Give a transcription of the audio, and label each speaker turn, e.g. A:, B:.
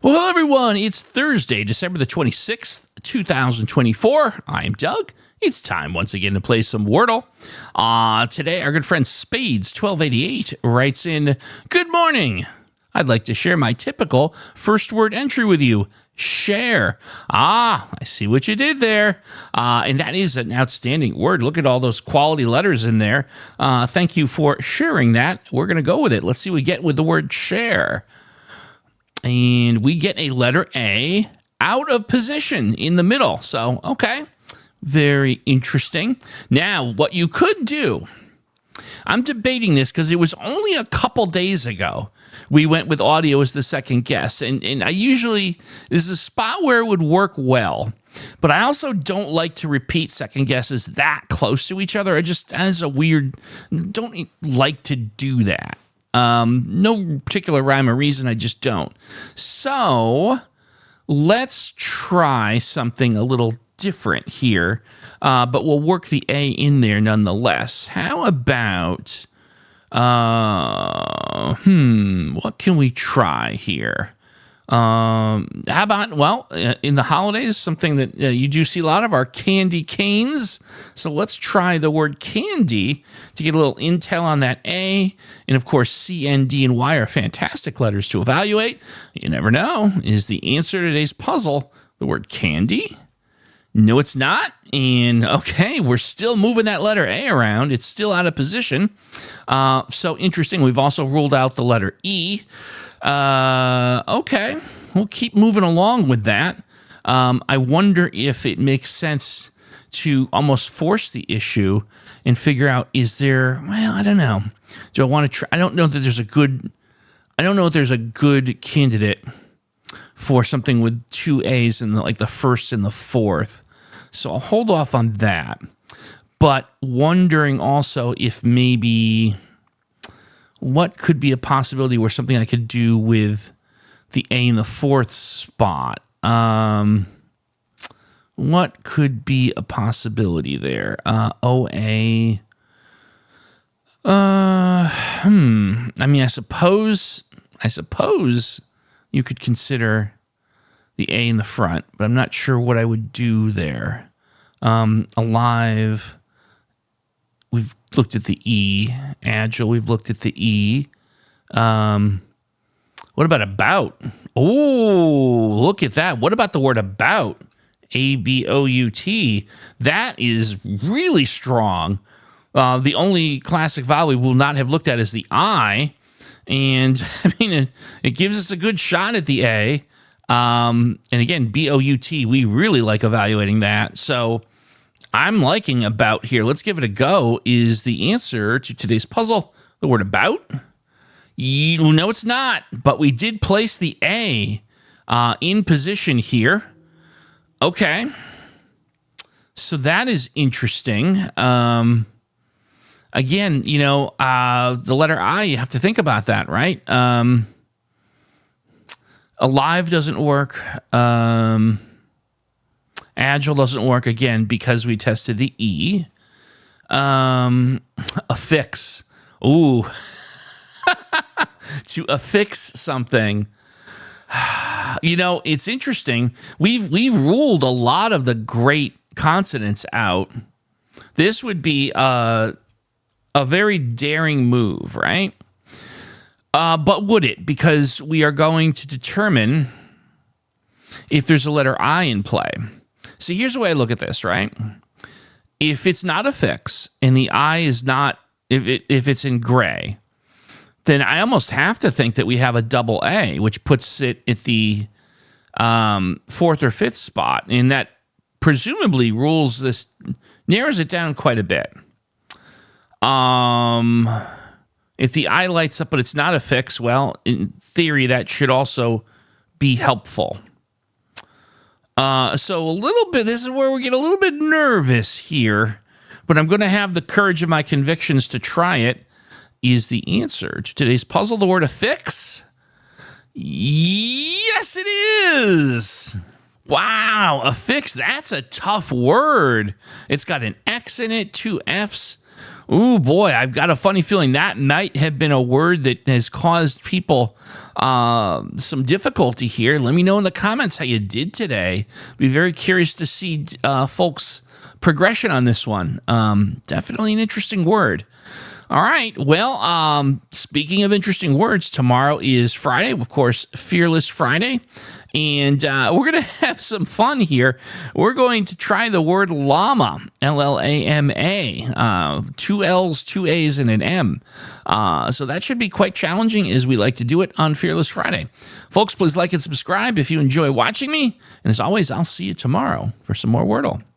A: Well, hello, everyone. It's Thursday, December the 26th, 2024. I'm Doug. It's time once again to play some Wordle. Today, our good friend Spades1288 writes in, "Good morning. I'd like to share my typical first word entry with you. Share." I see what you did there. And that is an outstanding word. Look at all those quality letters in there. Thank you for sharing that. We're going to go with it. Let's see what we get with the word share. And we get a letter A out of position in the middle. So, okay, very interesting. Now, what you could do, I'm debating this because it was only a couple days ago we went with audio as the second guess. And I usually, this is a spot where it would work well. But I also don't like to repeat second guesses that close to each other. I just, as a weird, don't like to do that. No particular rhyme or reason, I just don't. So let's try something a little different here, but we'll work the A in there nonetheless. How about, what can we try here? How about, well, in the holidays, something that you do see a lot of are candy canes. So let's try the word candy to get a little intel on that A. And of course, C, N, D, and Y are fantastic letters to evaluate. You never know. Is the answer to today's puzzle the word candy? No, it's not. And okay, we're still moving that letter A around. It's still out of position. So interesting. We've also ruled out the letter E. Okay, we'll keep moving along with that. I wonder if it makes sense to almost force the issue and figure out, is there, well, I don't know. Do I want to try? I don't know that there's a good, I don't know if there's a good candidate for something with two A's in the first and the fourth. So I'll hold off on that. But wondering also if maybe, what could be a possibility where something I could do with the A in the fourth spot? What could be a possibility there? OA. I mean, I suppose you could consider the A in the front, but I'm not sure what I would do there. Alive. We've looked at the E. Agile, we've looked at the E. What about about? Oh, look at that. What about the word about? A-B-O-U-T. That is really strong. The only classic vowel we will not have looked at is the I. And, I mean, it gives us a good shot at the A. And again, B-O-U-T, we really like evaluating that. So I'm liking about here. Let's give it a go. Is the answer to today's puzzle the word about? No, it's not. But we did place the A in position here. Okay. So that is interesting. Again, you know, the letter I, you have to think about that, right? Alive doesn't work. Agile doesn't work, again, because we tested the E. Affix. Ooh. To affix something. You know, it's interesting. We've ruled a lot of the great consonants out. This would be a very daring move, right? But would it? Because we are going to determine if there's a letter I in play. See, here's the way I look at this, right? If it's not a fix and the I is not, if it's in gray, then I almost have to think that we have a double A, which puts it at the fourth or fifth spot. And that presumably narrows it down quite a bit. If the I lights up but it's not a fix, well, in theory, that should also be helpful. So a little bit, this is where we get a little bit nervous here, but I'm going to have the courage of my convictions to try it. Is the answer to today's puzzle the word affix? Yes, it is. Wow, affix, that's a tough word. It's got an X in it, two Fs. Ooh, boy, I've got a funny feeling that might have been a word that has caused people some difficulty here. Let me know in the comments how you did today. Be very curious to see folks' progression on this one. Definitely an interesting word. All right. Well, speaking of interesting words, tomorrow is Friday, of course, Fearless Friday. And we're going to have some fun here. We're going to try the word llama, L-L-A-M-A, 2 L's, 2 A's, and an M. So that should be quite challenging as we like to do it on Fearless Friday. Folks, please like and subscribe if you enjoy watching me. And as always, I'll see you tomorrow for some more Wordle.